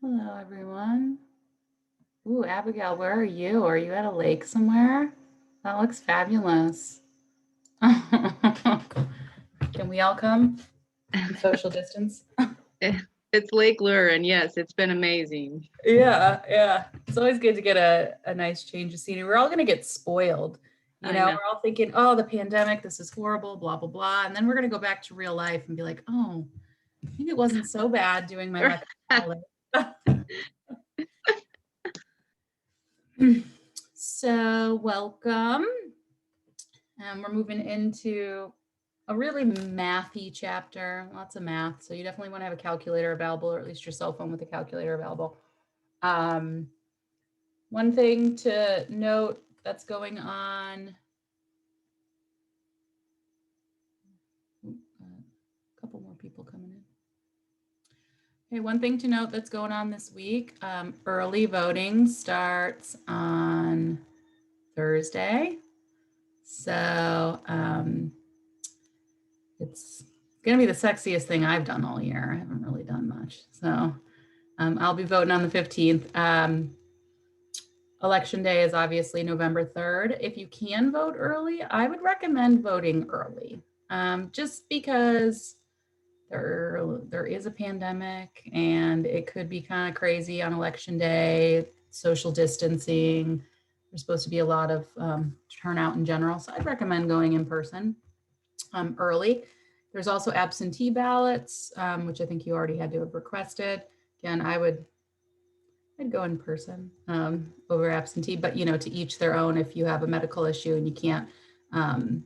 Hello, everyone. Ooh, Abigail, where are you? Are you at a lake somewhere? That looks fabulous. Can we all come? Social distance? It's Lake Lure, and yes, it's been amazing. Yeah. It's always good to get a nice change of scenery. We're all going to get spoiled. You know, we're all thinking, oh, the pandemic, this is horrible, blah, blah, blah. And then we're going to go back to real life and be like, oh, maybe it wasn't so bad doing my record. So welcome. And we're moving into a really mathy chapter, lots of math. So you definitely want to have a calculator available, or at least your cell phone with a calculator available. One thing to note that's going on. A couple more people coming in. Okay, one thing to note that's going on this week, early voting starts on Thursday. So it's going to be the sexiest thing I've done all year. I haven't really done much. So I'll be voting on the 15th. Election day is obviously November 3rd. If you can vote early, I would recommend voting early, just because there is a pandemic and it could be kind of crazy on election day, social distancing. There's supposed to be a lot of turnout in general. So I'd recommend going in person early. There's also absentee ballots, which I think you already had to have requested. Again, I'd go in person over absentee, but you know, to each their own. If you have a medical issue and you can't, then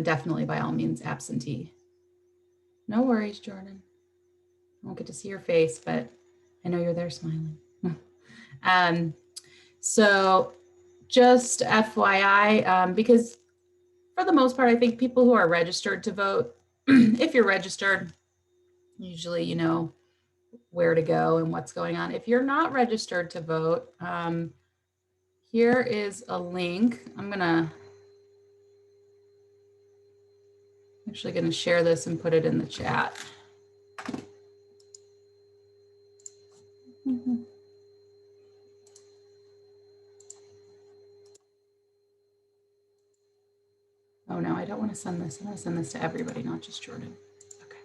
definitely by all means absentee. No worries, Jordan. I won't get to see your face, but I know you're there smiling. So just FYI, because for the most part, I think people who are registered to vote, if you're registered, usually you know where to go and what's going on. If you're not registered to vote, here is a link. I'm actually going to share this and put it in the chat. Oh no, I don't want to send this. I want to send this to everybody, not just Jordan. Okay.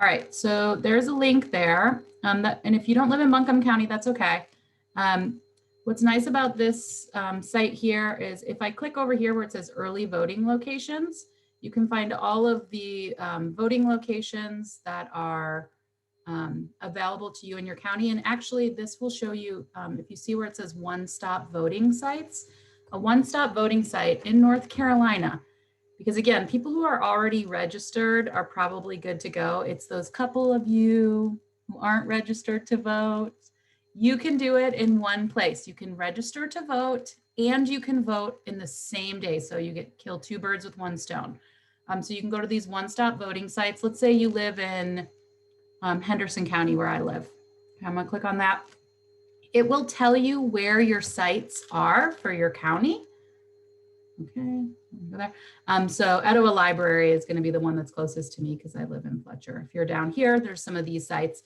All right, so there's a link there. And if you don't live in Buncombe County, that's okay. What's nice about this site here is if I click over here where it says early voting locations, you can find all of the voting locations that are available to you in your county. And actually this will show you, if you see where it says one-stop voting sites, a one-stop voting site in North Carolina, because again, people who are already registered are probably good to go. It's those couple of you who aren't registered to vote. You can do it in one place. You can register to vote and you can vote in the same day. So you kill two birds with one stone. So you can go to these one-stop voting sites. Let's say you live in Henderson County where I live. I'm gonna click on that. It will tell you where your sites are for your county. Okay, go there. So Etowah Library is going to be the one that's closest to me because I live in Fletcher. If you're down here, there's some of these sites.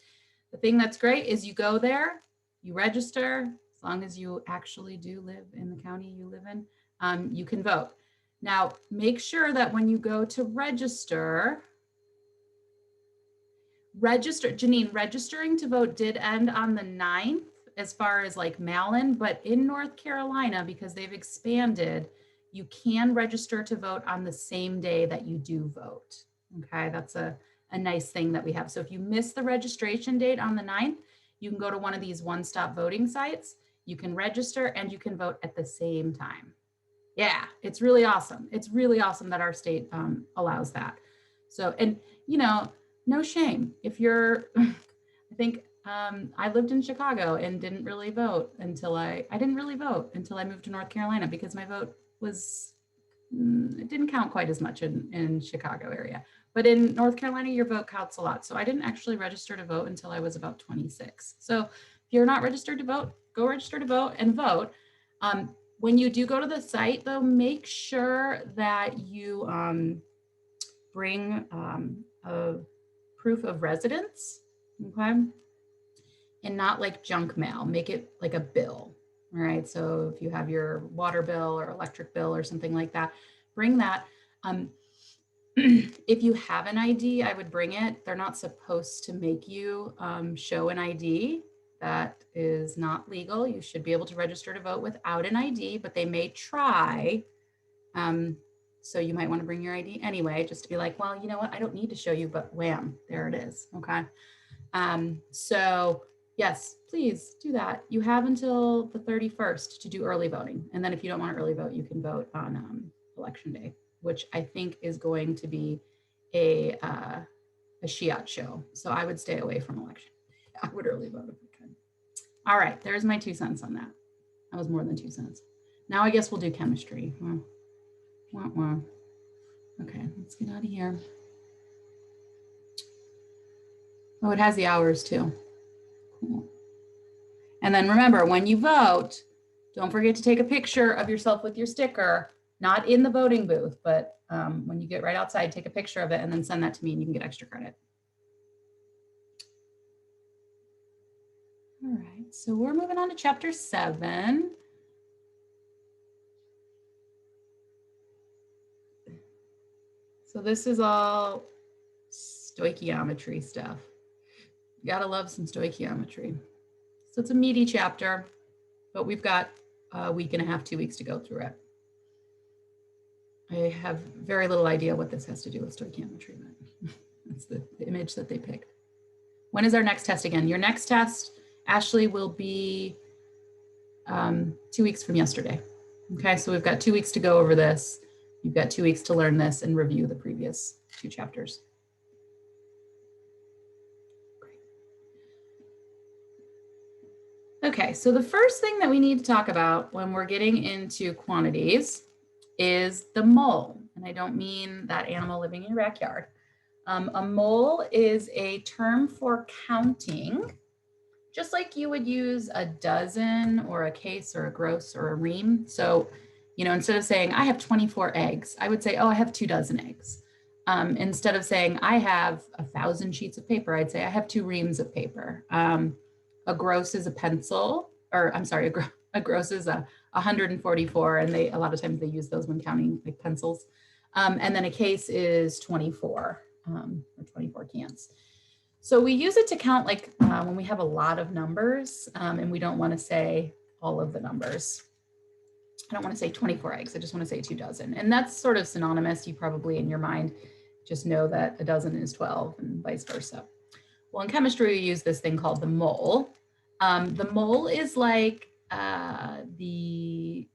The thing that's great is you go there, you register, as long as you actually do live in the county you live in, you can vote. Now, make sure that when you go to register, Janine, registering to vote did end on the 9th as far as like mail-in, but in North Carolina, because they've expanded, you can register to vote on the same day that you do vote. Okay, that's a a nice thing that we have. So if you miss the registration date on the 9th, you can go to one of these one-stop voting sites. You can register and you can vote at the same time. Yeah, it's really awesome. It's really awesome that our state allows that. So, and you know, no shame if you're, I think I lived in Chicago and didn't really vote until I didn't really vote until I moved to North Carolina because my vote was, it didn't count quite as much in Chicago area. But in North Carolina, your vote counts a lot. So I didn't actually register to vote until I was about 26. So if you're not registered to vote, go register to vote and vote. When you do go to the site, though, make sure that you bring a proof of residence, okay? And not like junk mail. Make it like a bill, all right? So if you have your water bill or electric bill or something like that, bring that. If you have an ID, I would bring it. They're not supposed to make you show an ID. That is not legal. You should be able to register to vote without an ID, but they may try. So you might want to bring your ID anyway, just to be like, well, you know what? I don't need to show you, but wham, there it is. Okay. So yes, please do that. You have until the 31st to do early voting. And then if you don't want to early vote, you can vote on election day, which I think is going to be a shiat show. So I would stay away from election. I would early vote if I could. All right, there's my 2 cents on that. That was more than 2 cents. Now I guess we'll do chemistry. Wah, wah. Okay, let's get out of here. Oh, it has the hours too. Cool. And then remember, when you vote, don't forget to take a picture of yourself with your sticker, not in the voting booth, but when you get right outside, take a picture of it and then send that to me and you can get extra credit. All right, so we're moving on to chapter 7. So this is all stoichiometry stuff. You gotta love some stoichiometry. So it's a meaty chapter, but we've got a week and a half, 2 weeks to go through it. I have very little idea what this has to do with stoichiometry, but that's the image that they picked. When is our next test again? Your next test, Ashley, will be 2 weeks from yesterday. Okay, so we've got 2 weeks to go over this. You've got 2 weeks to learn this and review the previous 2 chapters. Okay, so the first thing that we need to talk about when we're getting into quantities is the mole. And I don't mean that animal living in your backyard. A mole is a term for counting, just like you would use a dozen or a case or a gross or a ream. So, you know, instead of saying I have 24 eggs, I would say, oh, I have 2 dozen eggs. Instead of saying I have 1,000 sheets of paper, I'd say I have 2 reams of paper. A gross is a pencil, or I'm sorry, a gross is a 144, and a lot of times they use those when counting like pencils. And then a case is 24, or 24 cans. So we use it to count like when we have a lot of numbers and we don't want to say all of the numbers. I don't want to say 24 eggs, I just want to say 2 dozen. And that's sort of synonymous. You probably in your mind just know that a dozen is 12 and vice versa. Well, in chemistry, we use this thing called the mole. The mole is like the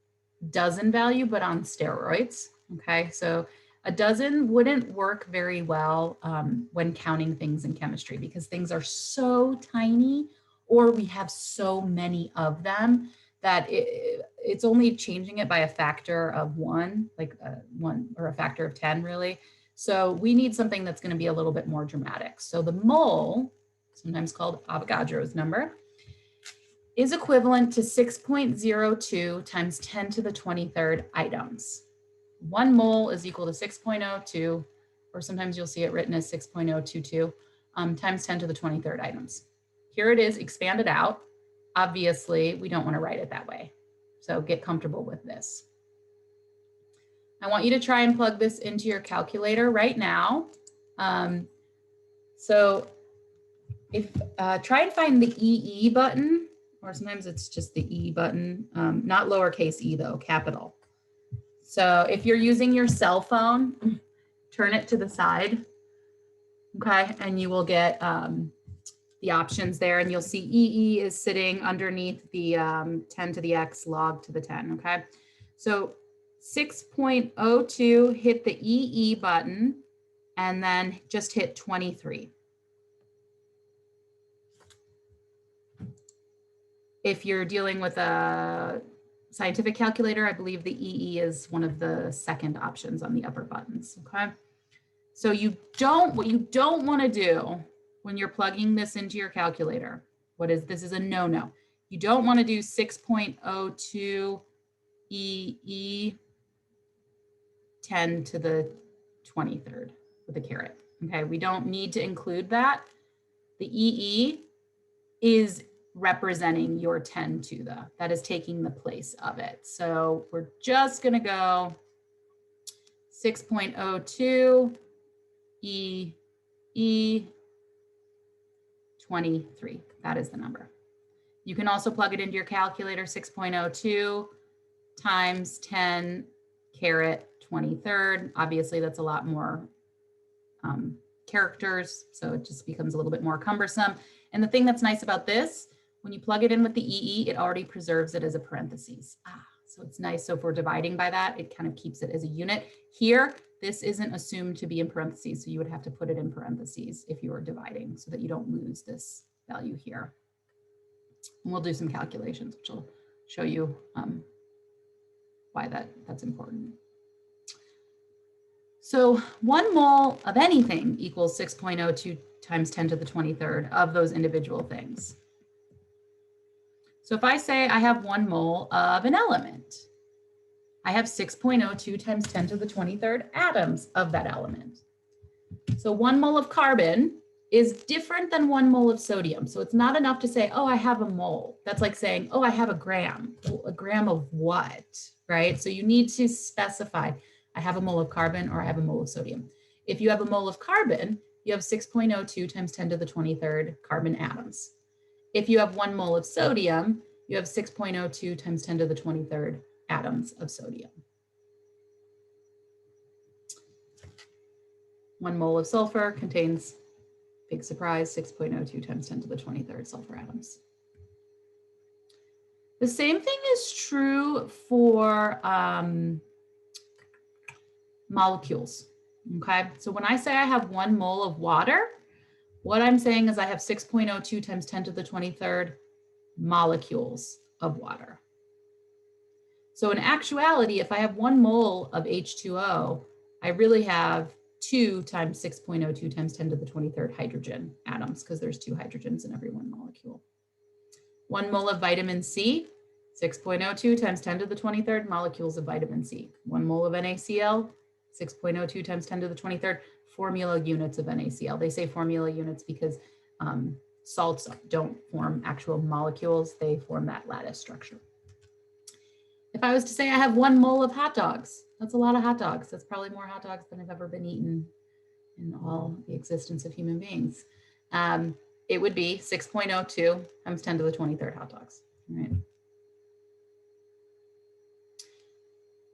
dozen value, but on steroids. Okay, so a dozen wouldn't work very well when counting things in chemistry because things are so tiny or we have so many of them that it's only changing it by a factor of 1, like 1 or a factor of 10 really. So we need something that's going to be a little bit more dramatic. So the mole, sometimes called Avogadro's number, is equivalent to 6.02 times 10 to the 23rd items. 1 mole is equal to 6.02, or sometimes you'll see it written as 6.022 times 10 to the 23rd items. Here it is expanded out. Obviously, we don't want to write it that way. So get comfortable with this. I want you to try and plug this into your calculator right now. So if try and find the EE button, or sometimes it's just the E button, not lowercase e though, capital. So if you're using your cell phone, turn it to the side. Okay, and you will get the options there, and you'll see EE is sitting underneath the 10 to the X log to the 10, okay? So 6.02, hit the EE button, and then just hit 23. If you're dealing with a scientific calculator, I believe the EE is one of the second options on the upper buttons, okay? So what you don't want to do when you're plugging this into your calculator, this is a no-no. You don't want to do 6.02 EE 10 to the 23rd with a caret. Okay, we don't need to include that. The EE is representing your 10 to the, that is taking the place of it. So we're just going to go 6.02 E 23. That is the number. You can also plug it into your calculator, 6.02 times 10 caret 23rd. Obviously, that's a lot more characters, so it just becomes a little bit more cumbersome. And the thing that's nice about this, when you plug it in with the EE, it already preserves it as a parentheses. So it's nice. So if we're dividing by that, it kind of keeps it as a unit. Here, this isn't assumed to be in parentheses, so you would have to put it in parentheses if you were dividing so that you don't lose this value here. And we'll do some calculations, which will show you why that's important. So 1 mole of anything equals 6.02 times 10 to the 23rd of those individual things. So if I say I have 1 mole of an element, I have 6.02 times 10 to the 23rd atoms of that element. So 1 mole of carbon is different than 1 mole of sodium. So it's not enough to say, oh, I have a mole. That's like saying, oh, I have a gram. Well, a gram of what, right? So you need to specify, I have a mole of carbon or I have a mole of sodium. If you have a mole of carbon, you have 6.02 times 10 to the 23rd carbon atoms. If you have 1 mole of sodium, you have 6.02 times 10 to the 23rd atoms of sodium. 1 mole of sulfur contains, big surprise, 6.02 times 10 to the 23rd sulfur atoms. The same thing is true for molecules, okay? So when I say I have 1 mole of water, what I'm saying is I have 6.02 times 10 to the 23rd molecules of water. So in actuality, if I have 1 mole of H2O, I really have 2 times 6.02 times 10 to the 23rd hydrogen atoms, because there's 2 hydrogens in every 1 molecule. 1 mole of vitamin C, 6.02 times 10 to the 23rd molecules of vitamin C. 1 mole of NaCl, 6.02 times 10 to the 23rd formula units of NaCl. They say formula units because salts don't form actual molecules, they form that lattice structure. If I was to say I have 1 mole of hot dogs, that's a lot of hot dogs. That's probably more hot dogs than have ever been eaten in all the existence of human beings. It would be 6.02 times 10 to the 23rd hot dogs, right?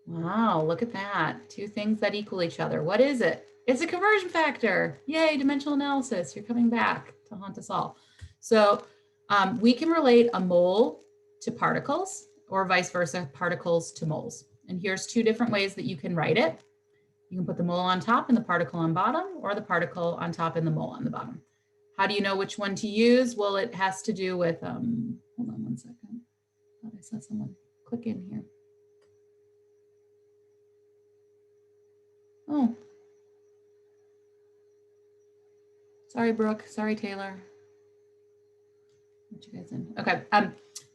Wow, look at that. 2 things that equal each other. What is it? It's a conversion factor. Yay, dimensional analysis. You're coming back to haunt us all. So we can relate a mole to particles or vice versa, particles to moles. And here's 2 different ways that you can write it. You can put the mole on top and the particle on bottom, or the particle on top and the mole on the bottom. How do you know which one to use? Well, it has to do with, hold on 1 second. I thought I saw someone click in here. Oh. Sorry, Brooke. Sorry, Taylor. Let you guys in. Okay.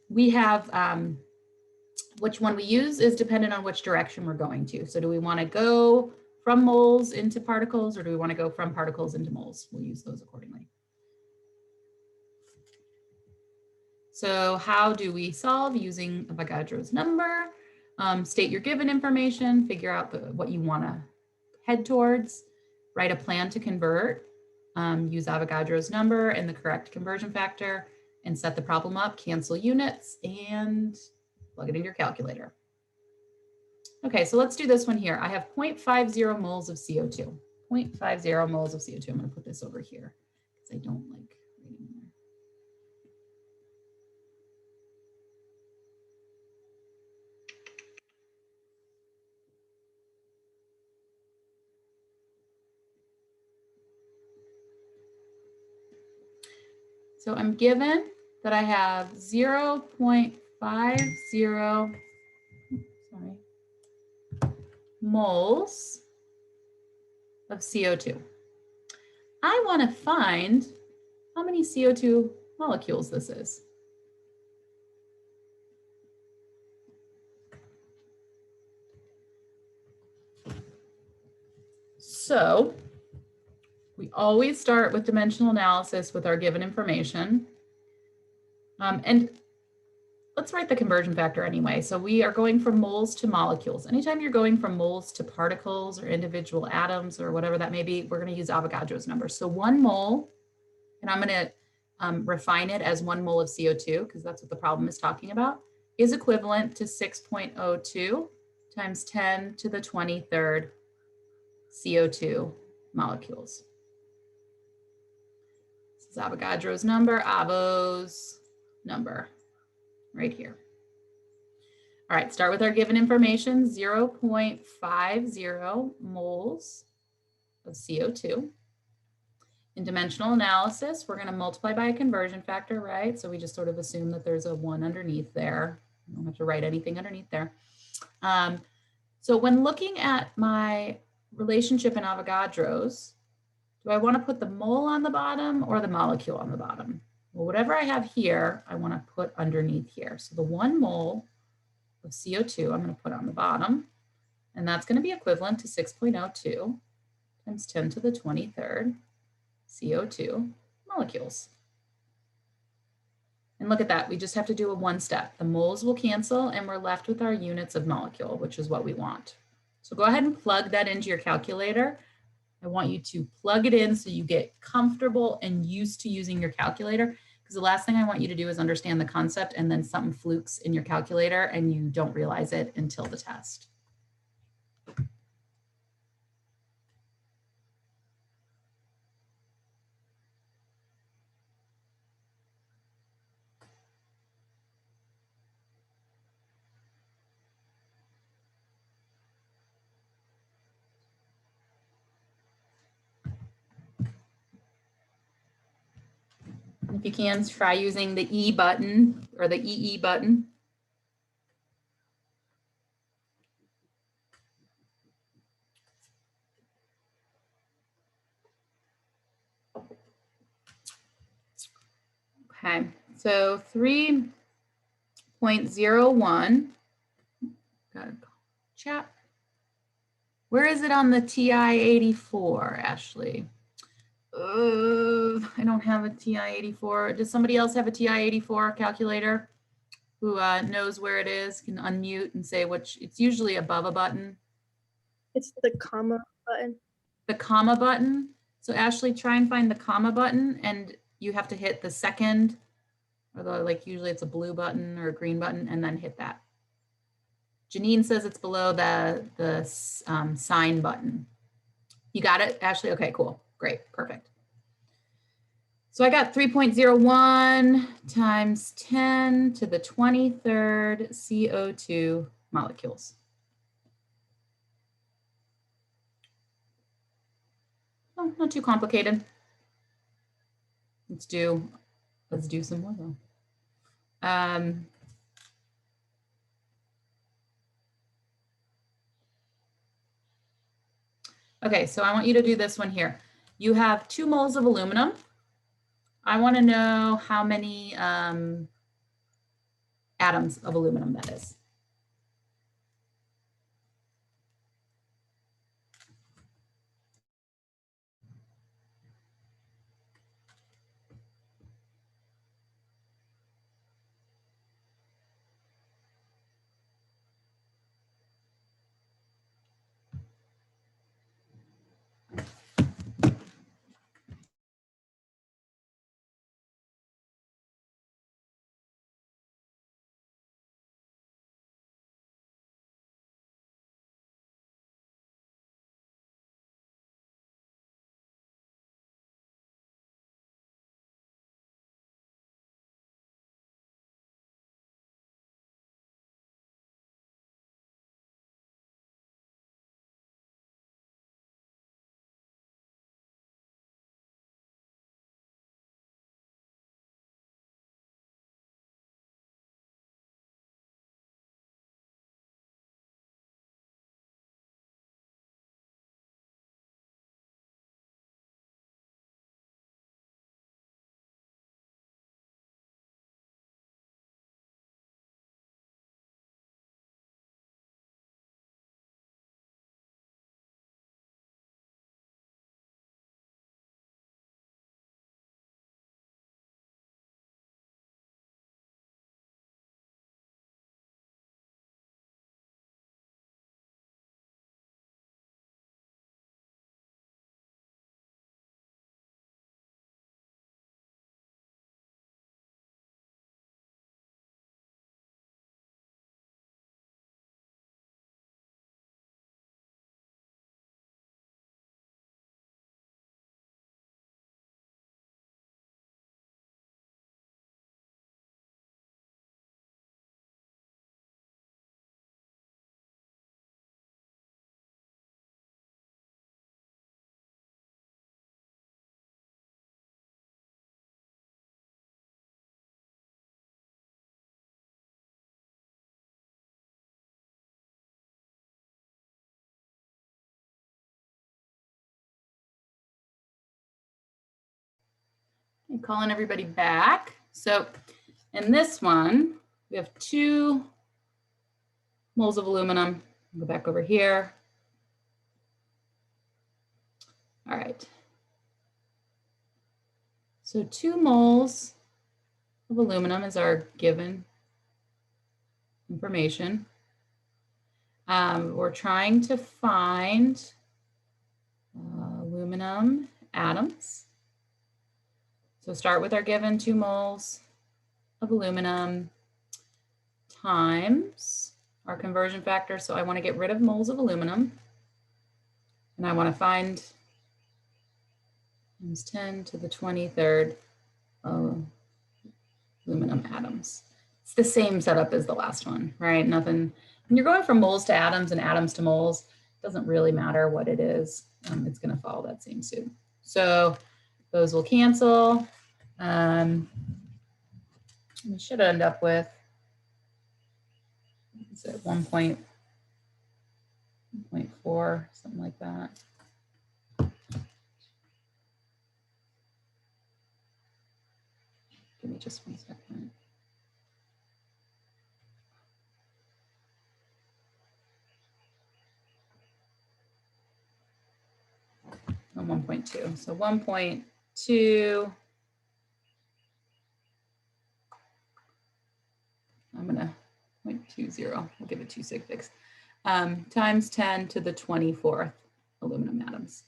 We have, which one we use is dependent on which direction we're going to. So do we want to go from moles into particles, or do we want to go from particles into moles? We'll use those accordingly. So how do we solve? Using Avogadro's number. State your given information, figure out what you want to head towards, write a plan to convert, use Avogadro's number and the correct conversion factor, and set the problem up, cancel units, and plug it in your calculator. Okay, so let's do this one here. I have 0.50 moles of CO2. 0.50 moles of CO2. I'm going to put this over here because I don't like writing in there. So I'm given that I have 0.50 moles of CO2. I want to find how many CO2 molecules this is. So we always start with dimensional analysis with our given information. And let's write the conversion factor anyway. So we are going from moles to molecules. Anytime you're going from moles to particles or individual atoms or whatever that may be, we're going to use Avogadro's number. So 1 mole, and I'm going to refine it as 1 mole of CO2 because that's what the problem is talking about, is equivalent to 6.02 times 10 to the 23rd CO2 molecules. This is Avogadro's number, Avo's number, right here. All right, start with our given information, 0.50 moles of CO2. In dimensional analysis, we're going to multiply by a conversion factor, right? So we just sort of assume that there's a 1 underneath there. I don't have to write anything underneath there. So when looking at my relationship in Avogadro's, do I want to put the mole on the bottom or the molecule on the bottom? Well, whatever I have here, I want to put underneath here. So the 1 mole of CO2, I'm going to put on the bottom, and that's going to be equivalent to 6.02 times 10 to the 23rd CO2 molecules. And look at that, we just have to do a 1 step. The moles will cancel and we're left with our units of molecule, which is what we want. So go ahead and plug that into your calculator. I want you to plug it in so you get comfortable and used to using your calculator, because the last thing I want you to do is understand the concept and then something flukes in your calculator and you don't realize it until the test. If you can, try using the E button or the EE button. Okay, so 3.01, got a chat. Where is it on the TI-84, Ashley? I don't have a TI-84. Does somebody else have a TI-84 calculator who knows where it is, can unmute and say which? It's usually above a button. It's the comma button. The comma button. So Ashley, try and find the comma button, and you have to hit the second, or the, like usually it's a blue button or a green button, and then hit that. Janine says it's below the sign button. You got it, Ashley? Okay, cool, great, perfect. So I got 3.01 times 10 to the 23rd CO2 molecules. Oh, not too complicated. Let's do some more though. Okay, so I want you to do this one here. You have 2 moles of aluminum. I want to know how many atoms of aluminum that is. I'm calling everybody back. So in this one, we have 2 moles of aluminum. Go back over here. All right. So 2 moles of aluminum is our given information. We're trying to find aluminum atoms. So start with our given 2 moles of aluminum times our conversion factor. So I want to get rid of moles of aluminum. And I want to find times 10 to the 23rd aluminum atoms. It's the same setup as the last one, right? Nothing, when you're going from moles to atoms and atoms to moles, it doesn't really matter what it is. It's going to follow that same suit. So those will cancel. We should end up with, is it 1.4, something like that. Give me just 1 second. Oh, 1.2. So 1.2. I'm gonna 0.20. We'll give it 2 sig figs. Times 10 to the 24th aluminum atoms.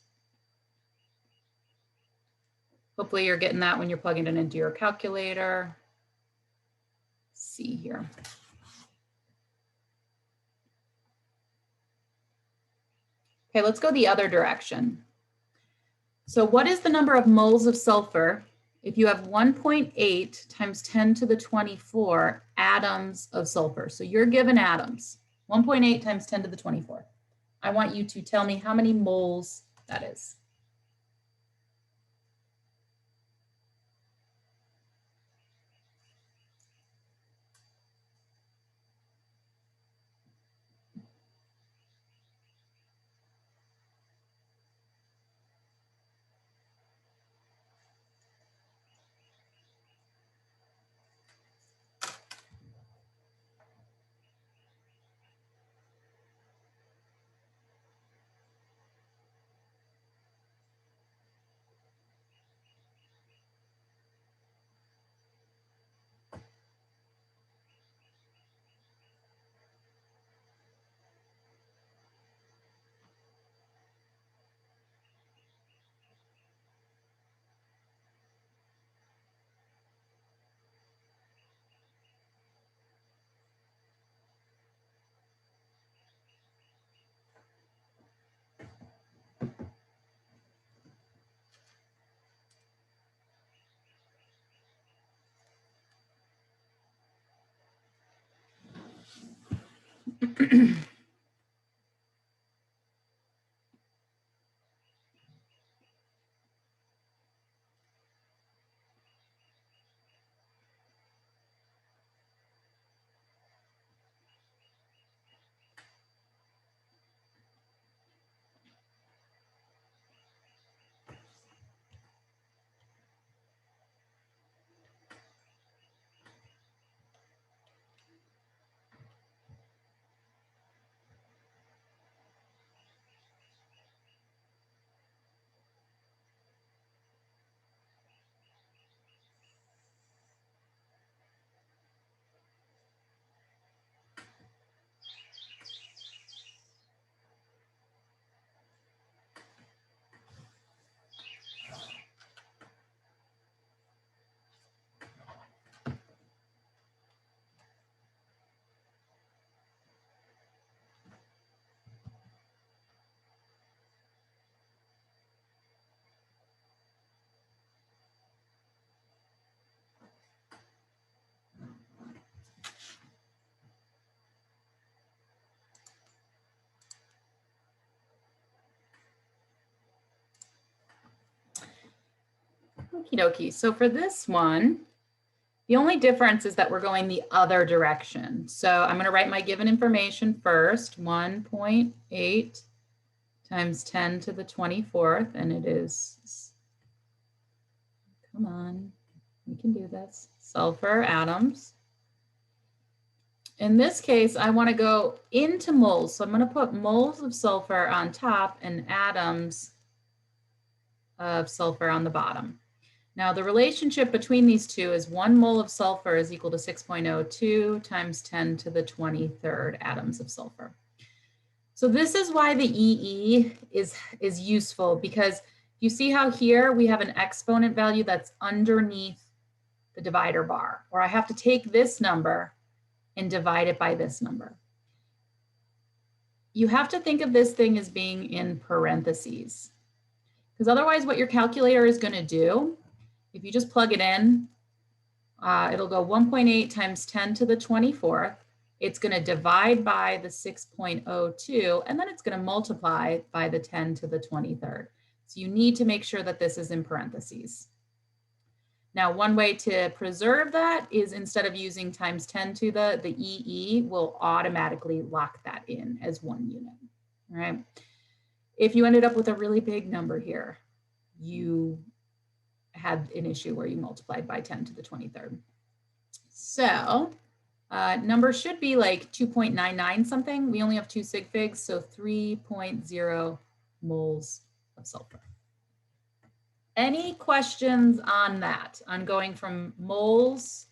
Hopefully you're getting that when you're plugging it into your calculator. Let's see here. Okay, let's go the other direction. So what is the number of moles of sulfur if you have 1.8 times 10 to the 24 atoms of sulfur? So you're given atoms, 1.8 times 10 to the 24. I want you to tell me how many moles that is. Okie dokie. So for this one, the only difference is that we're going the other direction. So I'm going to write my given information first, 1.8 times 10 to the 24th, and it is Come on, we can do this. Sulfur atoms. In this case, I want to go into moles. So I'm going to put moles of sulfur on top and atoms of sulfur on the bottom. Now the relationship between these two is 1 mole of sulfur is equal to 6.02 times 10 to the 23rd atoms of sulfur. So this is why the EE is useful, because you see how here we have an exponent value that's underneath the divider bar, or I have to take this number and divide it by this number. You have to think of this thing as being in parentheses, because otherwise what your calculator is going to do, if you just plug it in, it'll go 1.8 times 10 to the 24th. It's going to divide by the 6.02, and then it's going to multiply by the 10 to the 23rd. So you need to make sure that this is in parentheses. Now, one way to preserve that is instead of using times 10 to the EE will automatically lock that in as 1 unit, all right? If you ended up with a really big number here, you had an issue where you multiplied by 10 to the 23rd. So number should be like 2.99 something. We only have 2 sig figs, so 3.0 moles of sulfur. Any questions on that, on going from moles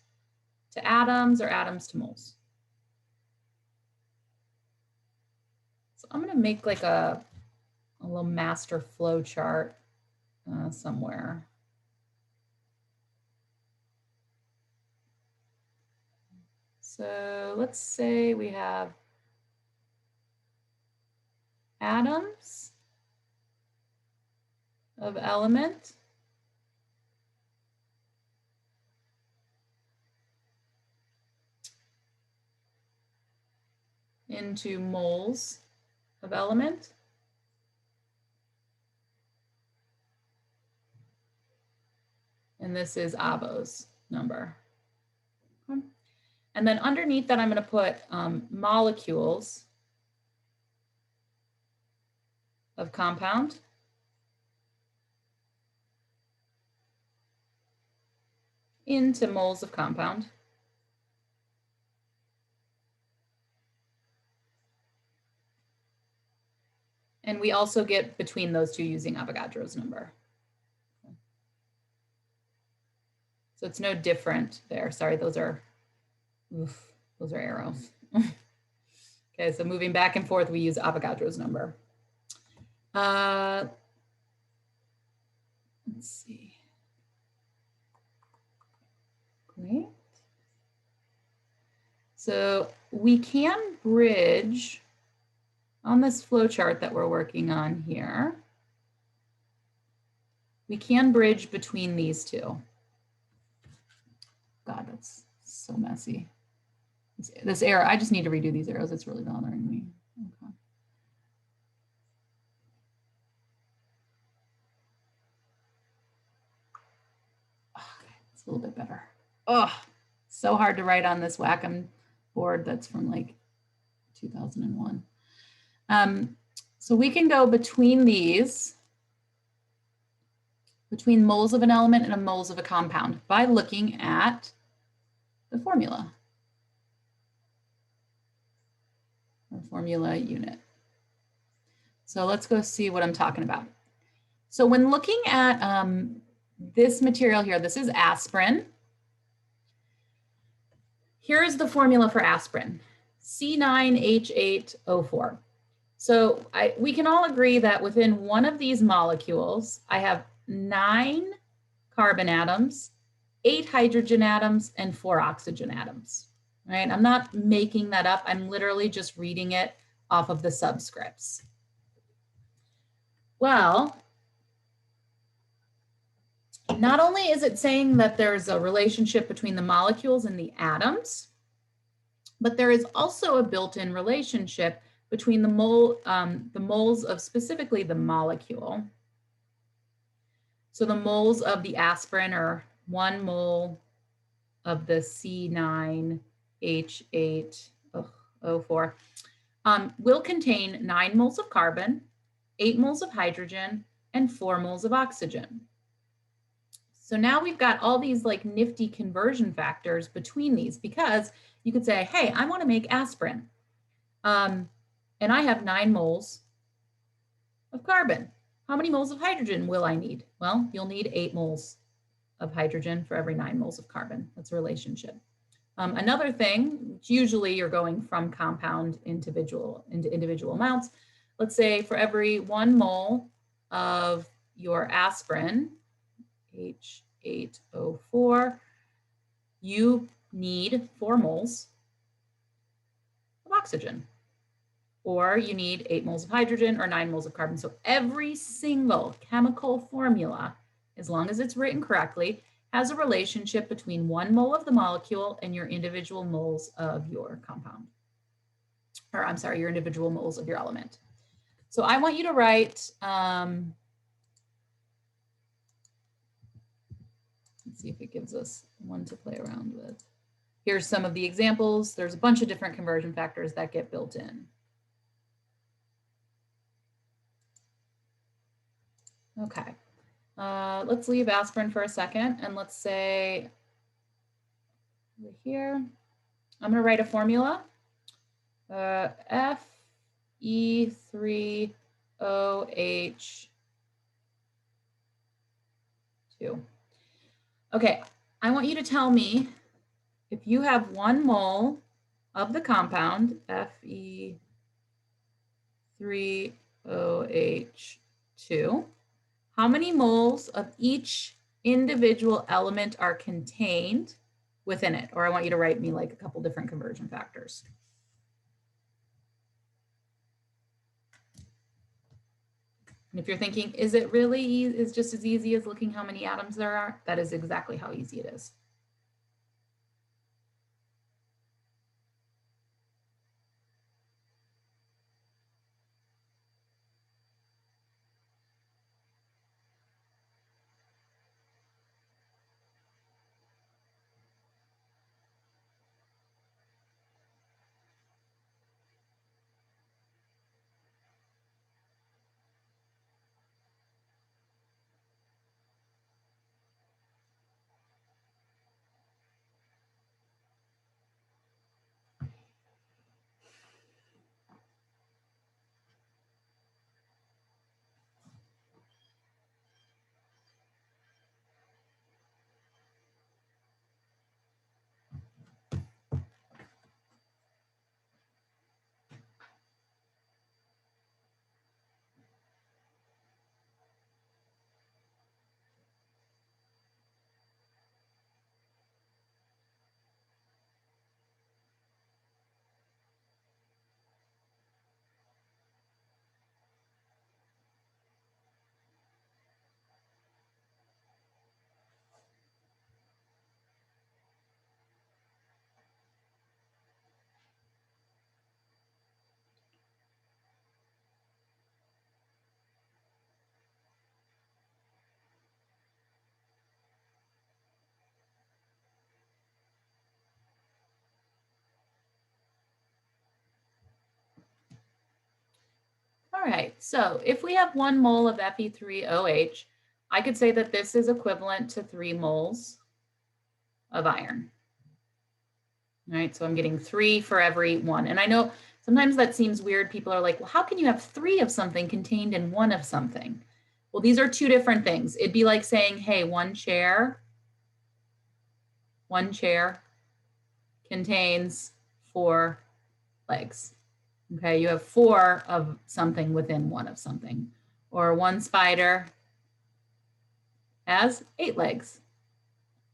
to atoms or atoms to moles? So I'm going to make like a little master flow chart somewhere. So let's say we have atoms of element into moles of element. And this is Avo's number. Okay. And then underneath that, I'm going to put molecules of compound. Into moles of compound. And we also get between those two using Avogadro's number. So it's no different there. Sorry, those are arrows. Okay, so moving back and forth, we use Avogadro's number. Let's see. Great. So we can bridge on this flow chart that we're working on here. We can bridge between these two. God, that's so messy. This arrow, I just need to redo these arrows. It's really bothering me. Okay. Okay, it's a little bit better. Oh, so hard to write on this Wacom board that's from like 2001. So we can go between these, between moles of an element and moles of a compound by looking at the formula. Or formula unit. So let's go see what I'm talking about. So when looking at this material here, this is aspirin. Here's the formula for aspirin, C9H8O4. So we can all agree that within one of these molecules, I have 9 carbon atoms, 8 hydrogen atoms, and 4 oxygen atoms. Right? I'm not making that up. I'm literally just reading it off of the subscripts. Well, not only is it saying that there's a relationship between the molecules and the atoms, but there is also a built-in relationship between the moles of specifically the molecule. So the moles of the aspirin are 1 mole of the C9H8O4 will contain 9 moles of carbon, 8 moles of hydrogen, and 4 moles of oxygen. So now we've got all these like nifty conversion factors between these, because you could say, hey, I want to make aspirin. And I have 9 moles of carbon. How many moles of hydrogen will I need? Well, you'll need 8 moles of hydrogen for every 9 moles of carbon. That's a relationship. Another thing, usually you're going from compound into individual amounts. Let's say for every 1 mole of your aspirin, H8O4, you need 4 moles of oxygen, or you need 8 moles of hydrogen or 9 moles of carbon. So every single chemical formula, as long as it's written correctly, has a relationship between 1 mole of the molecule and your individual moles of your compound. Or I'm sorry, your individual moles of your element. So I want you to write, let's see if it gives us one to play around with. Here's some of the examples. There's a bunch of different conversion factors that get built in. Okay, let's leave aspirin for a second, and let's say over here, I'm going to write a formula. Fe3OH2. Okay, I want you to tell me if you have 1 mole of the compound, Fe3OH2, how many moles of each individual element are contained within it? Or I want you to write me like a couple different conversion factors. And if you're thinking, is it really is just as easy as looking how many atoms there are? That is exactly how easy it is. All right, so if we have 1 mole of Fe3OH, I could say that this is equivalent to 3 moles of iron. All right, so I'm getting 3 for every 1. And I know sometimes that seems weird. People are like, well, how can you have 3 of something contained in 1 of something? Well, these are 2 different things. It'd be like saying, hey, one chair contains 4 legs. Okay, you have 4 of something within 1 of something. Or one spider has 8 legs,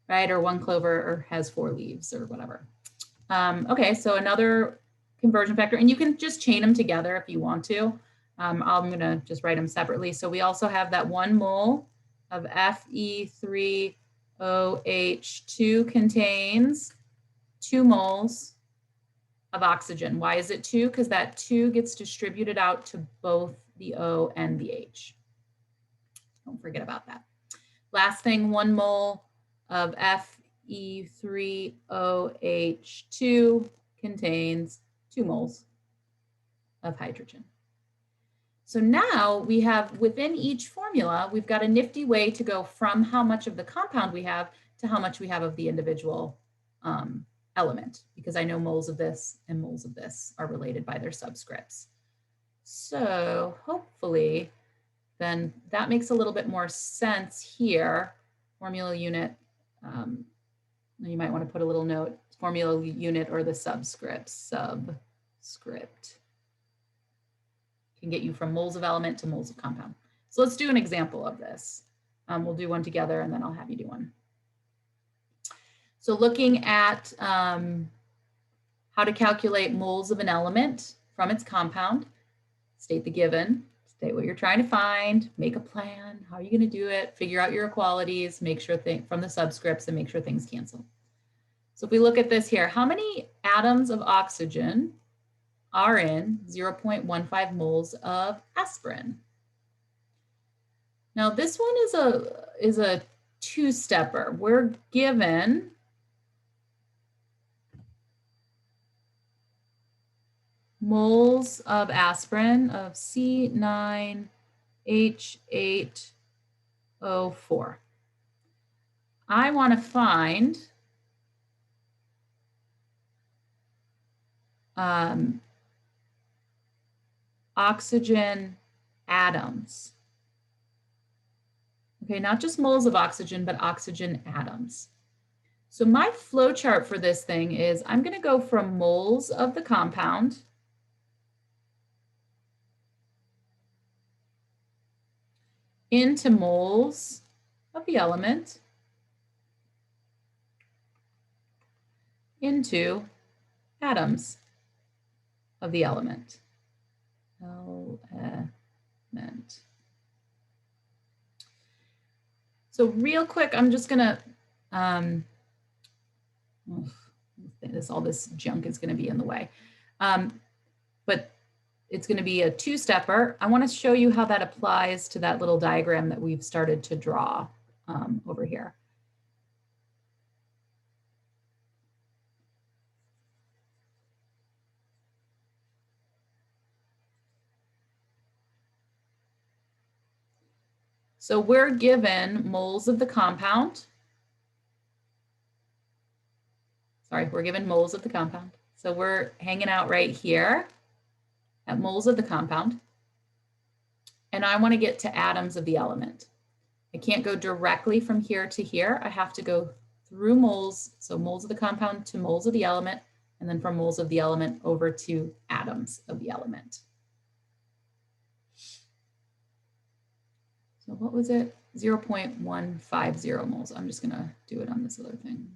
right? Or one clover has 4 leaves or whatever. Okay, so another conversion factor, and you can just chain them together if you want to. I'm gonna just write them separately. So we also have that 1 mole of Fe3OH2 contains 2 moles of oxygen. Why is it 2? Because that 2 gets distributed out to both the O and the H. Don't forget about that. Last thing, 1 mole of Fe3OH2 contains 2 moles of hydrogen. So now we have within each formula formula, we've got a nifty way to go from how much of the compound we have to how much we have of the individual element, because I know moles of this and moles of this are related by their subscripts. So hopefully then that makes a little bit more sense here. Formula unit, you might want to put a little note, formula unit or the subscript, can get you from moles of element to moles of compound. So let's do an example of this. We'll do one together and then I'll have you do one. So looking at how to calculate moles of an element from its compound, state the given, state what you're trying to find, make a plan, how are you going to do it, figure out your equalities, make sure from the subscripts and make sure things cancel. So if we look at this here, how many atoms of oxygen are in 0.15 moles of aspirin? Now this one is a two-stepper. We're given moles of aspirin of C9H8O4. I want to find oxygen atoms. Okay, not just moles of oxygen, but oxygen atoms. So my flow chart for this thing is I'm going to go from moles of the compound into moles of the element into atoms of the element. So real quick, I'm just gonna, all this junk is gonna be in the way. But it's gonna be a two-stepper. I wanna show you how that applies to that little diagram that we've started to draw over here. So we're given moles of the compound. Sorry, we're given moles of the compound. So we're hanging out right here at moles of the compound. And I want to get to atoms of the element. I can't go directly from here to here. I have to go through moles. So moles of the compound to moles of the element, and then from moles of the element over to atoms of the element. So what was it? 0.150 moles. I'm just gonna do it on this other thing.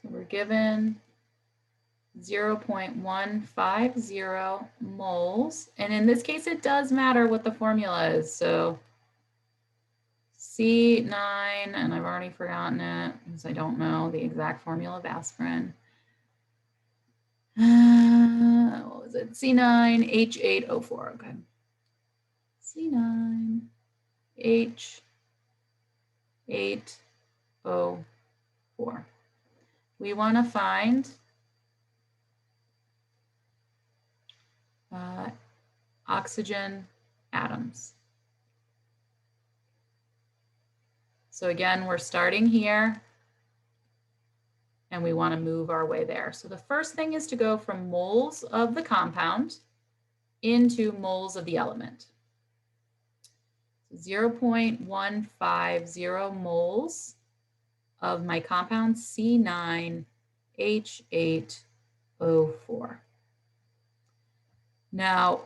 So we're given 0.150 moles. And in this case, it does matter what the formula is. So C9, and I've already forgotten it because I don't know the exact formula of aspirin. What was it? C9H8O4, okay. C9H8O4. We want to find oxygen atoms. So again, we're starting here and we want to move our way there. So the first thing is to go from moles of the compound into moles of the element. 0.150 moles of my compound C9H8O4. Now,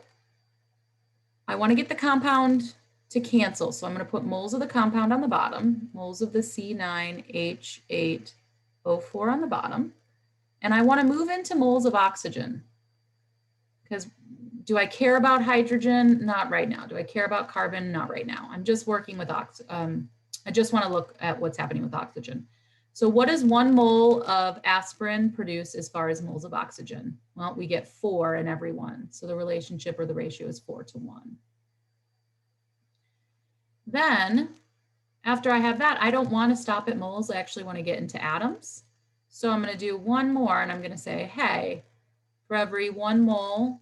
I want to get the compound to cancel. So I'm going to put moles of the compound on the bottom, moles of the C9H8O4 on the bottom. And I want to move into moles of oxygen. Because do I care about hydrogen? Not right now. Do I care about carbon? Not right now. I'm just working with oxygen. I just want to look at what's happening with oxygen. So what does 1 mole of aspirin produce as far as moles of oxygen? Well, we get 4 in every one. So the relationship or the ratio is 4:1. Then after I have that, I don't want to stop at moles. I actually want to get into atoms. So I'm going to do one more and I'm going to say, hey, for every 1 mole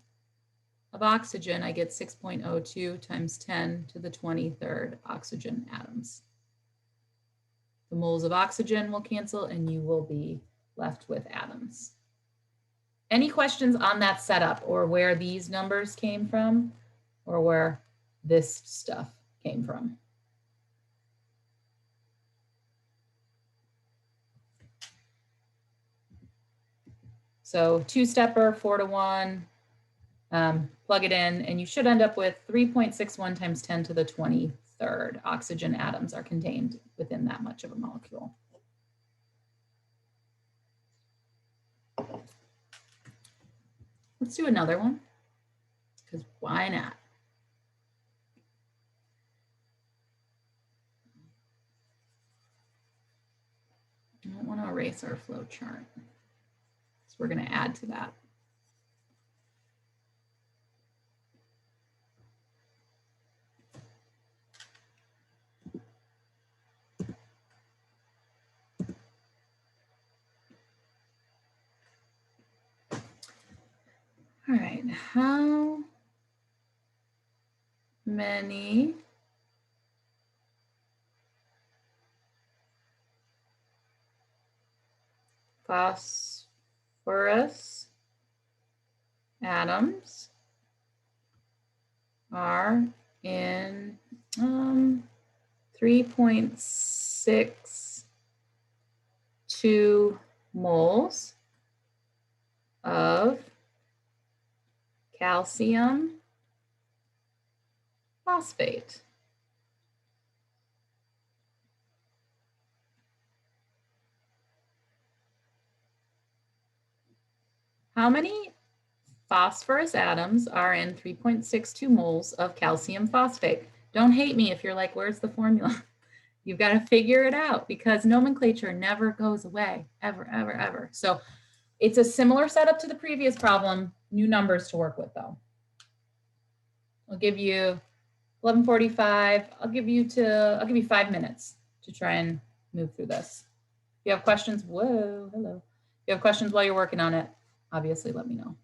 of oxygen, I get 6.02 times 10 to the 23rd oxygen atoms. The moles of oxygen will cancel and you will be left with atoms. Any questions on that setup or where these numbers came from or where this stuff came from? So 2-stepper, 4:1, plug it in, and you should end up with 3.61 times 10 to the 23rd oxygen atoms are contained within that much of a molecule. Let's do another one, because why not? I don't want to erase our flow chart. So we're going to add to that. All right, how many phosphorus atoms are in 3.62 moles of calcium phosphate. How many phosphorus atoms are in 3.62 moles of calcium phosphate? Don't hate me if you're like, where's the formula? You've got to figure it out because nomenclature never goes away, ever, ever, ever. So it's a similar setup to the previous problem, new numbers to work with though. I'll give you 11:45. I'll give you 5 minutes to try and move through this. If you have questions, whoa, hello. If you have questions while you're working on it, obviously let me know.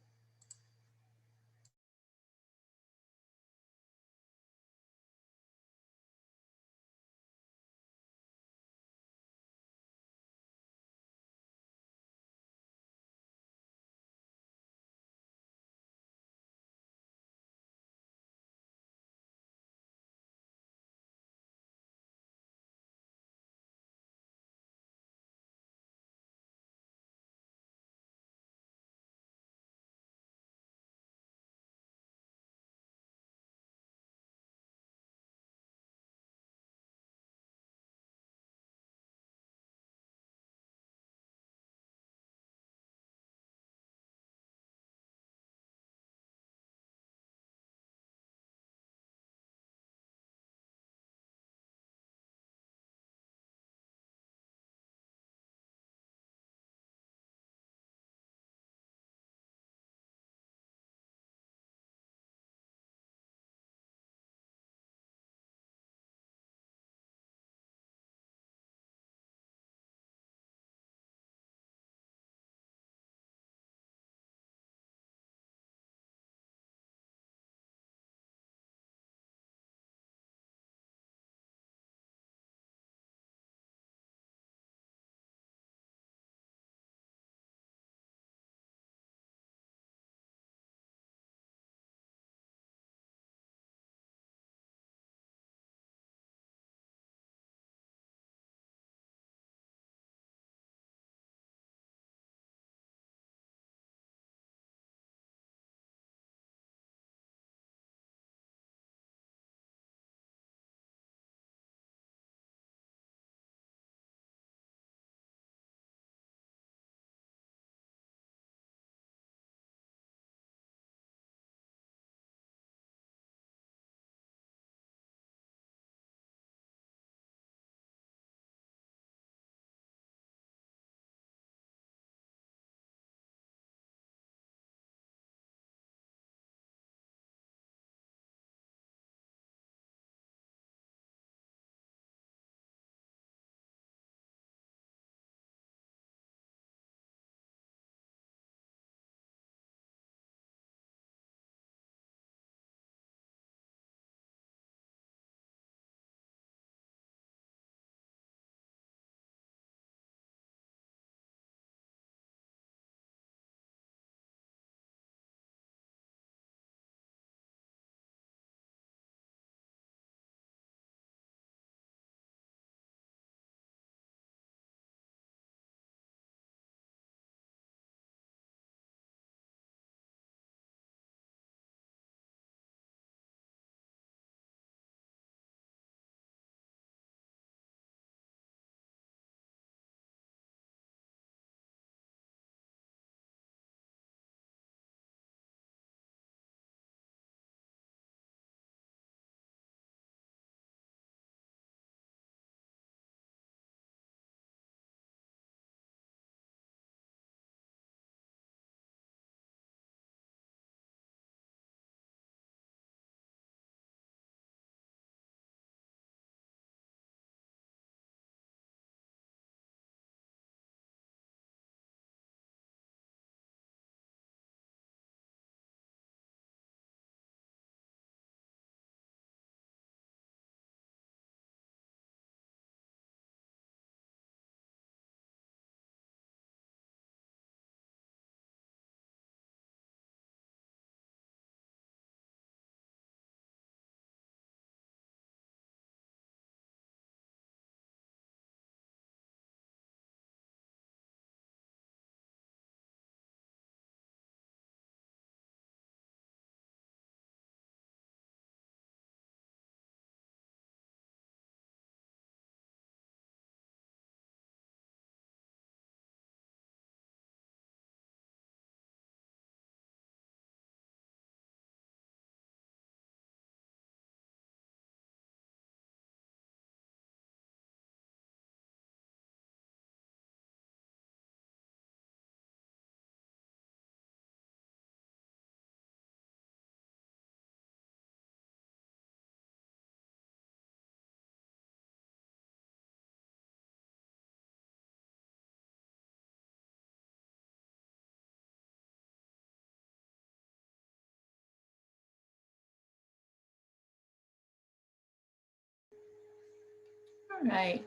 All right.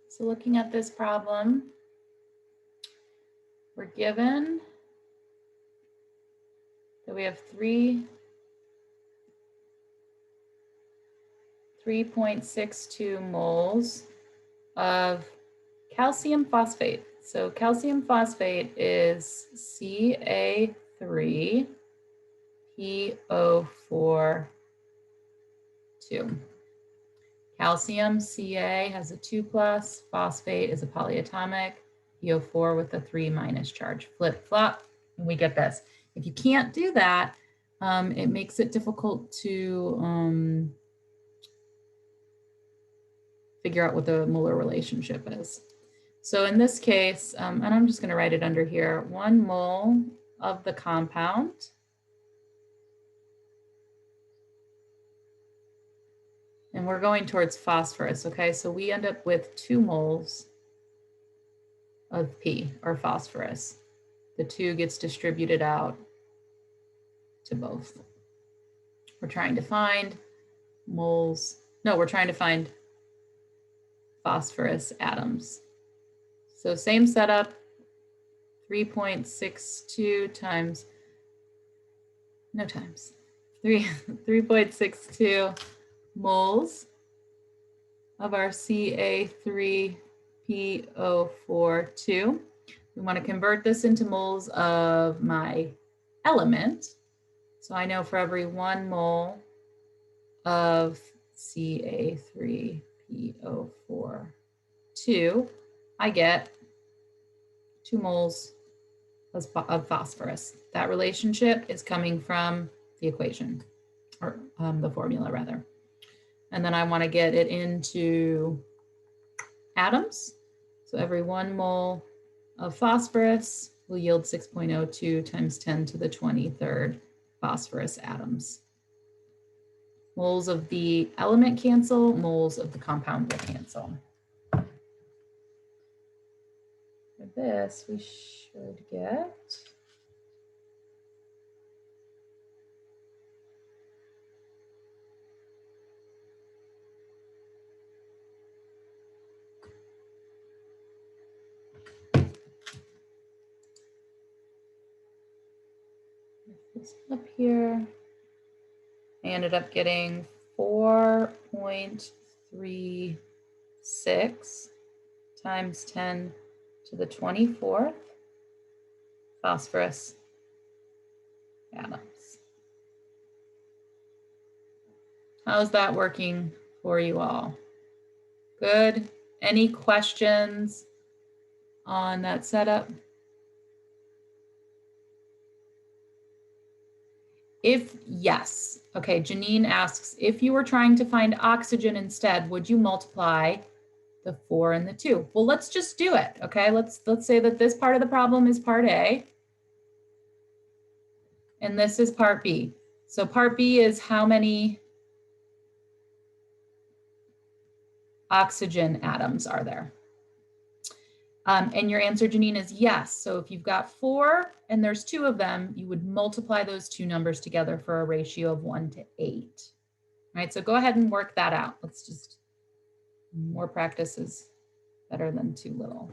So looking at this problem, we're given that we have 3.62 moles of calcium phosphate. So calcium phosphate is Ca3PO4 2. Calcium, Ca has a 2 plus, phosphate is a polyatomic, PO4 with a 3 minus charge. Flip flop, and we get this. If you can't do that, it makes it difficult to figure out what the molar relationship is. So in this case, and I'm just going to write it under here, 1 mole of the compound and we're going towards phosphorus, okay? So we end up with 2 moles of P, or phosphorus. The 2 gets distributed out to both. We're trying to find moles, no, we're trying to find phosphorus atoms. So same setup, 3.62 times, no times, 3.62 moles of our Ca3PO4 2. We want to convert this into moles of my element. So I know for every 1 mole of Ca3PO4 2, I get 2 moles of phosphorus. That relationship is coming from the equation, or the formula rather. And then I want to get it into atoms. So every 1 mole of phosphorus will yield 6.02 times 10 to the 23rd phosphorus atoms. Moles of the element cancel, moles of the compound will cancel. For this, we should get this up here. I ended up getting 4.36 times 10 to the 24th phosphorus atoms. How's that working for you all? Good. Any questions on that setup? If yes, okay, Janine asks, if you were trying to find oxygen instead, would you multiply the 4 and the 2? Well, let's just do it, okay? Let's say that this part of the problem is part A, and this is part B. So part B is how many oxygen atoms are there? And your answer, Janine, is yes. So if you've got 4 and there's 2 of them, you would multiply those 2 numbers together for a ratio of 1 to 8. All right, so go ahead and work that out. Let's just, more practice is better than too little.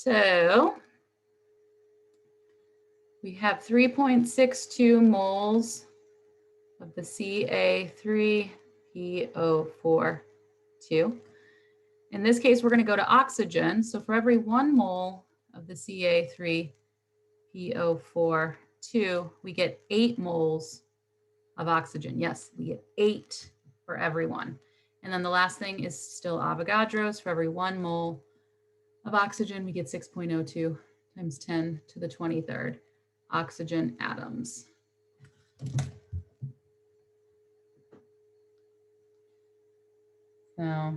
So we have 3.62 moles of the Ca3PO42. In this case, we're going to go to oxygen. So for every 1 mole of the Ca3PO42, we get 8 moles of oxygen. Yes, we get 8 for every one. And then the last thing is still Avogadro's. For every 1 mole of oxygen, we get 6.02 times 10 to the 23rd oxygen atoms. So,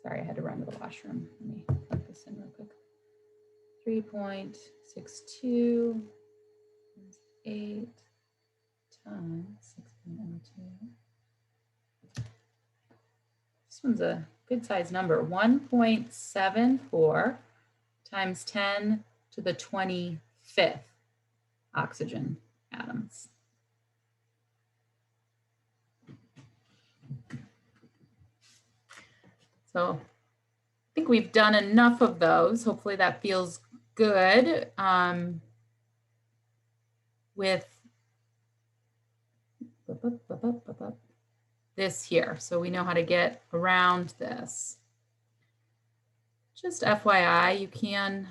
sorry, I had to run to the washroom. Let me plug this in real quick. 3.62 times 8 times 6.02. This one's a good size number, 1.74 times 10 to the 25th oxygen atoms. So I think we've done enough of those. Hopefully that feels good with this here. So we know how to get around this. Just FYI, you can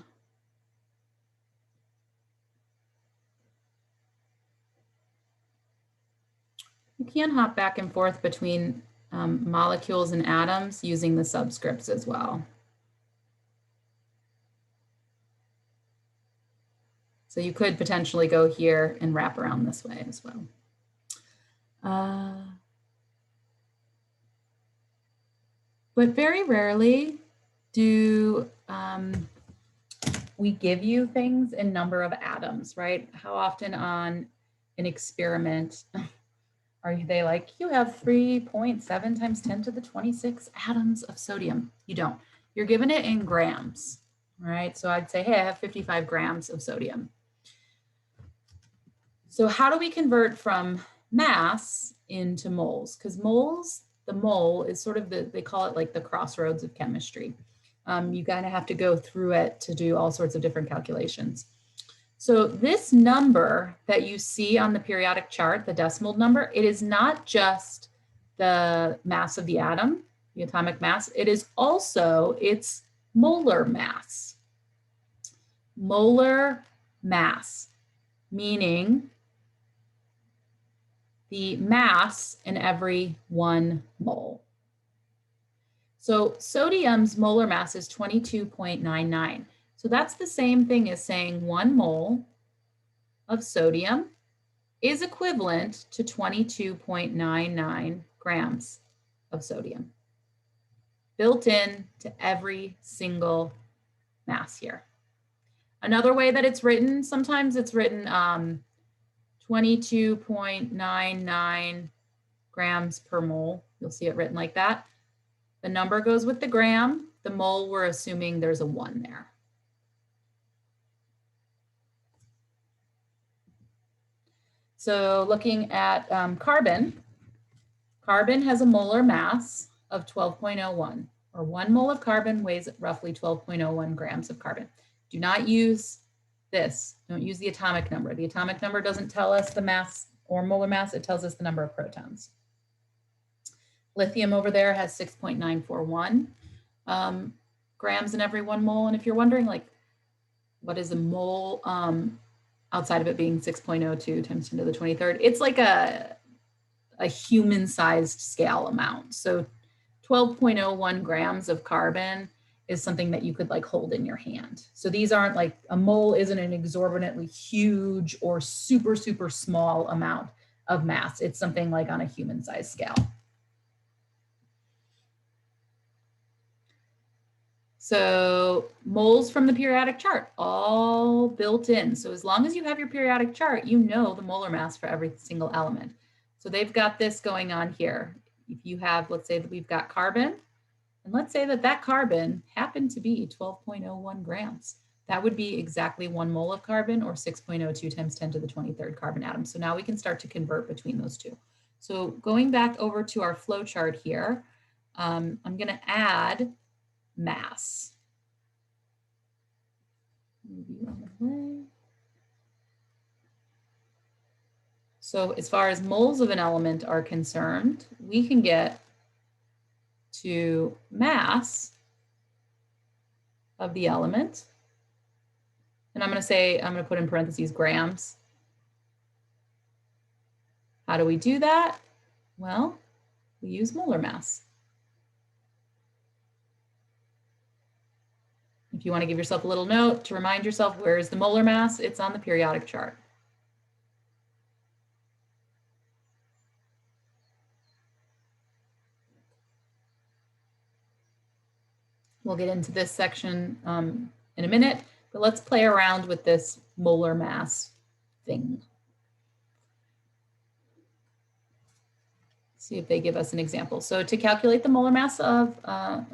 hop back and forth between molecules and atoms using the subscripts as well. So you could potentially go here and wrap around this way as well. But very rarely do we give you things in number of atoms, right? How often on an experiment are they like, you have 3.7 times 10 to the 26 atoms of sodium? You don't. You're given it in grams, right? So I'd say, hey, I have 55 grams of sodium. So how do we convert from mass into moles? Because moles, the mole is sort of they call it like the crossroads of chemistry. You kind of have to go through it to do all sorts of different calculations. So this number that you see on the periodic chart, the decimal number, it is not just the mass of the atom, the atomic mass, it is also its molar mass. Molar mass, meaning the mass in every 1 mole. So sodium's molar mass is 22.99. So that's the same thing as saying 1 mole of sodium is equivalent to 22.99 grams of sodium, built in to every single mass here. Another way that it's written, sometimes it's written 22.99 grams per mole. You'll see it written like that. The number goes with the gram. The mole, we're assuming there's a 1 there. So looking at carbon, carbon has a molar mass of 12.01, or 1 mole of carbon weighs roughly 12.01 grams of carbon. Do not use this. Don't use the atomic number. The atomic number doesn't tell us the mass or molar mass. It tells us the number of protons. Lithium over there has 6.941 grams in every 1 mole. And if you're wondering, like, what is a mole outside of it being 6.02 times 10 to the 23rd, it's like a human-sized scale amount. So 12.01 grams of carbon is something that you could like hold in your hand. So these aren't like, a mole isn't an exorbitantly huge or super, super small amount of mass. It's something like on a human-sized scale. So moles from the periodic chart, all built in. So as long as you have your periodic chart, you know the molar mass for every single element. So they've got this going on here. If you have, let's say that we've got carbon, and let's say that that carbon happened to be 12.01 grams. That would be exactly 1 mole of carbon, or 6.02 times 10 to the 23rd carbon atom. So now we can start to convert between those two. So going back over to our flow chart here, I'm going to add mass. Move you out of the way. So as far as moles of an element are concerned, we can get to mass of the element. And I'm going to put in parentheses grams. How do we do that? Well, we use molar mass. If you want to give yourself a little note to remind yourself, where is the molar mass? It's on the periodic chart. We'll get into this section in a minute, but let's play around with this molar mass thing. See if they give us an example. So to calculate the molar mass of, are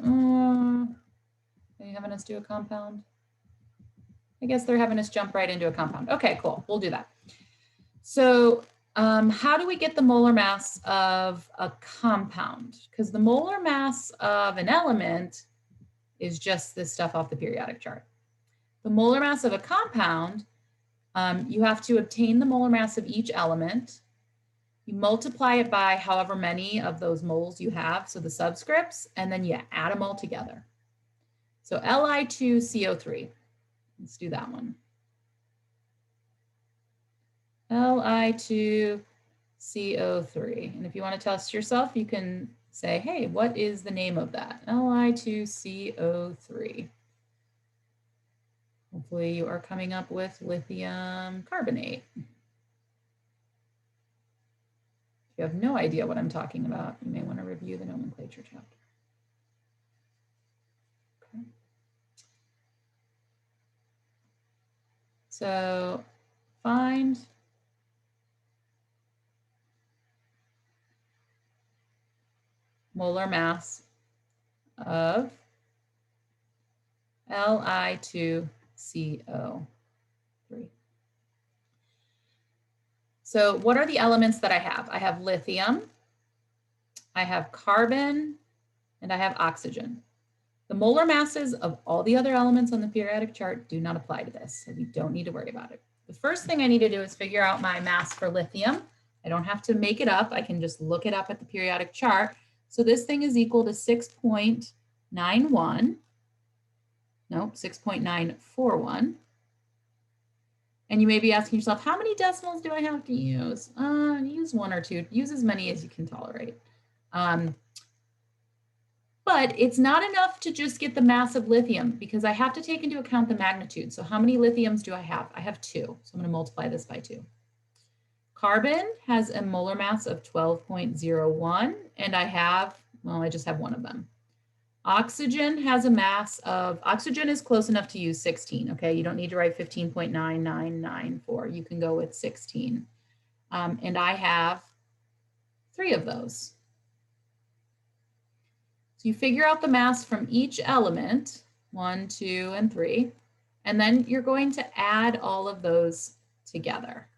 you having us do a compound? I guess they're having us jump right into a compound. Okay, cool, we'll do that. So how do we get the molar mass of a compound? Because the molar mass of an element is just this stuff off the periodic chart. The molar mass of a compound, you have to obtain the molar mass of each element. You multiply it by however many of those moles you have, so the subscripts, and then you add them all together. So Li2CO3, let's do that one. Li2CO3, and if you want to test yourself, you can say, hey, what is the name of that? Li2CO3. Hopefully you are coming up with lithium carbonate. If you have no idea what I'm talking about, you may want to review the nomenclature chapter. Okay. So find molar mass of Li2CO3. So what are the elements that I have? I have lithium, I have carbon, and I have oxygen. The molar masses of all the other elements on the periodic chart do not apply to this, so we don't need to worry about it. The first thing I need to do is figure out my mass for lithium. I don't have to make it up. I can just look it up at the periodic chart. So this thing is equal to 6.91. No, 6.941. And you may be asking yourself, how many decimals do I have to use? Use one or two. Use as many as you can tolerate. But it's not enough to just get the mass of lithium because I have to take into account the magnitude. So how many lithiums do I have? I have 2. So I'm going to multiply this by 2. Carbon has a molar mass of 12.01, and I just have one of them. Oxygen has a mass of, oxygen is close enough to use 16, okay? You don't need to write 15.9994. You can go with 16. And I have 3 of those. So you figure out the mass from each element, 1, 2, and 3, and then you're going to add all of those together.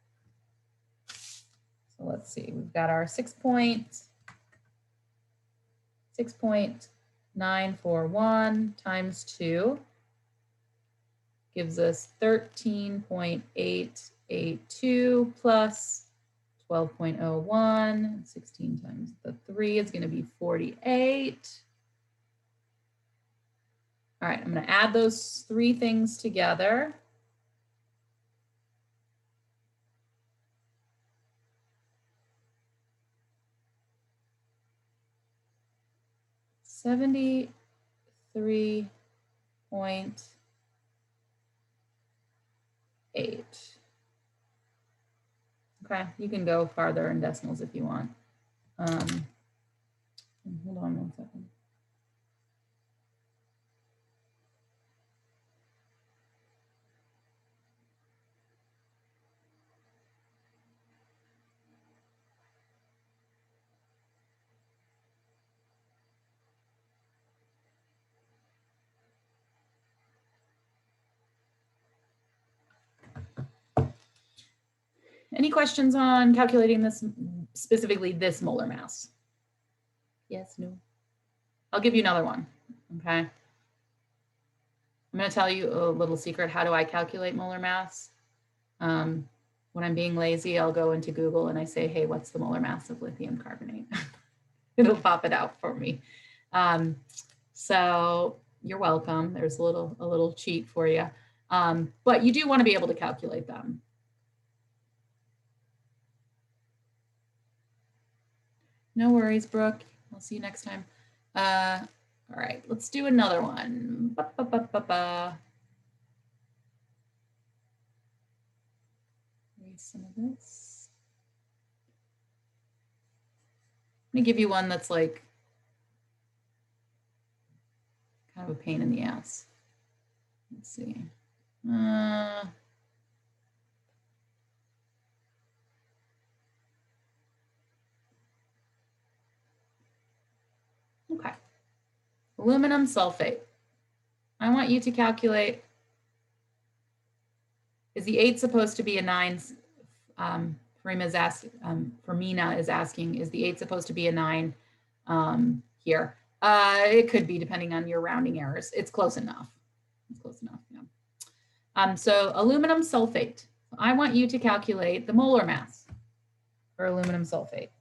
So let's see, we've got our 6.941 times 2 gives us 13.882 plus 12.01. 16 times the 3 is going to be 48. All right, I'm going to add those 3 things together. $73.8. Okay, you can go farther in decimals if you want. Hold on 1 second. Any questions on calculating this, specifically this molar mass? Yes, no? I'll give you another one, okay? I'm going to tell you a little secret. How do I calculate molar mass? When I'm being lazy, I'll go into Google and I say, hey, what's the molar mass of lithium carbonate? It'll pop it out for me. So you're welcome. There's a little cheat for you. But you do want to be able to calculate them. No worries, Brooke. I'll see you next time. All right, let's do another one. Read some of this. I'm gonna give you one that's like kind of a pain in the ass. Let's see. Okay. Aluminum sulfate. I want you to calculate, is the 8 supposed to be a 9? Fermina is asking, is the 8 supposed to be a 9 here? It could be, depending on your rounding errors. It's close enough. It's close enough, yeah. So aluminum sulfate. I want you to calculate the molar mass for aluminum sulfate.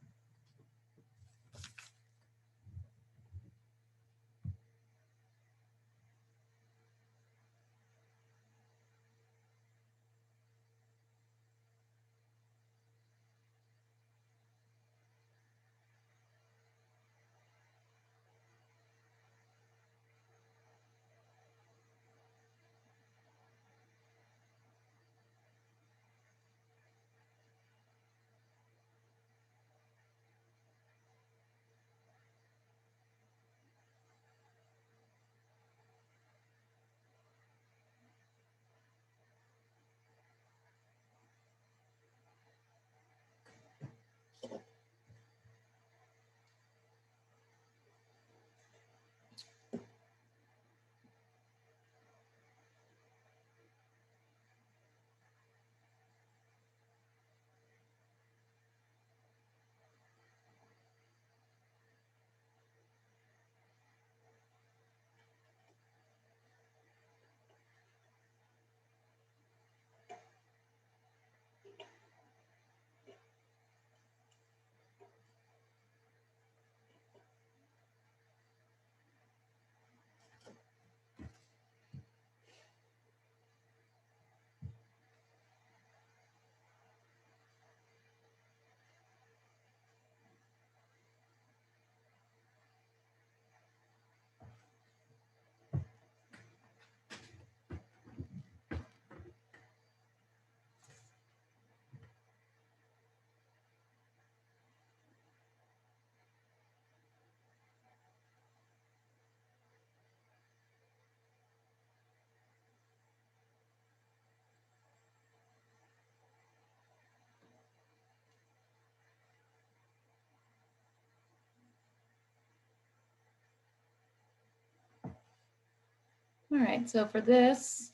All right, so for this,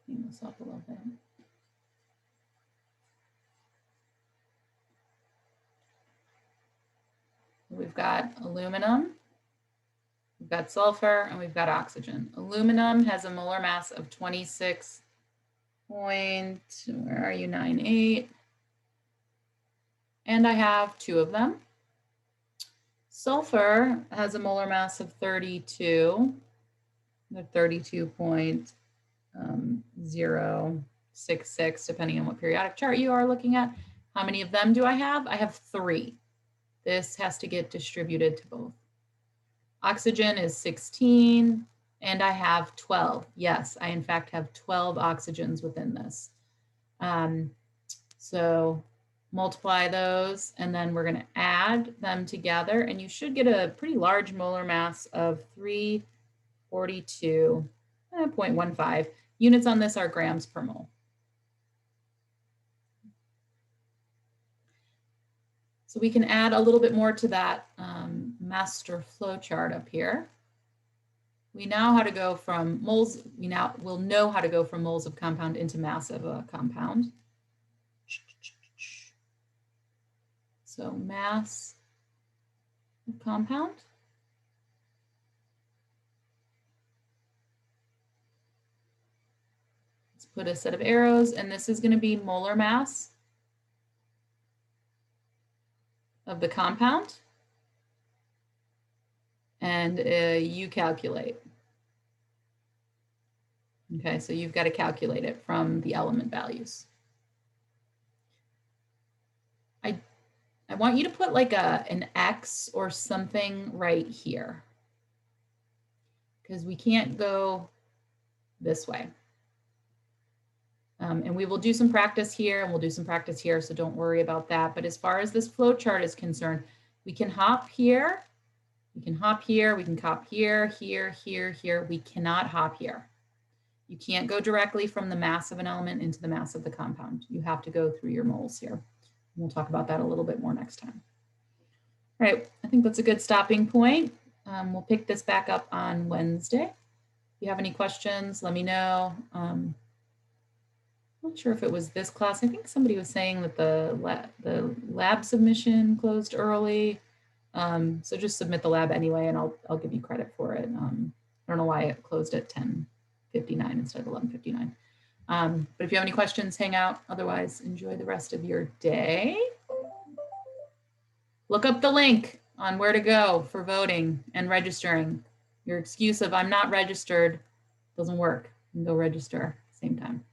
clean this up a little bit. We've got aluminum, we've got sulfur, and we've got oxygen. Aluminum has a molar mass of 26 point, where are you, 98? And I have 2 of them. Sulfur has a molar mass of 32, 32.066, depending on what periodic chart you are looking at. How many of them do I have? I have 3. This has to get distributed to both. Oxygen is 16, and I have 12. Yes, I in fact have 12 oxygens within this. So multiply those, and then we're going to add them together, and you should get a pretty large molar mass of 342.15. Units on this are grams per mole. So we can add a little bit more to that master flow chart up here. We know how to go from moles. We'll know how to go from moles of compound into mass of a compound. So mass of compound. Let's put a set of arrows, and this is going to be molar mass of the compound. And you calculate. Okay, so you've got to calculate it from the element values. I want you to put like an X or something right here, because we can't go this way. And we will do some practice here, and we'll do some practice here, so don't worry about that. But as far as this flow chart is concerned, we can hop here, we can hop here, we can hop here, here, here, here. We cannot hop here. You can't go directly from the mass of an element into the mass of the compound. You have to go through your moles here. We'll talk about that a little bit more next time. All right, I think that's a good stopping point. We'll pick this back up on Wednesday. If you have any questions, let me know. I'm not sure if it was this class. I think somebody was saying that the lab submission closed early. So just submit the lab anyway, and I'll give you credit for it. I don't know why it closed at 10:59 instead of 11:59. But if you have any questions, hang out. Otherwise, enjoy the rest of your day. Look up the link on where to go for voting and registering. Your excuse of I'm not registered doesn't work. You can go register at the same time.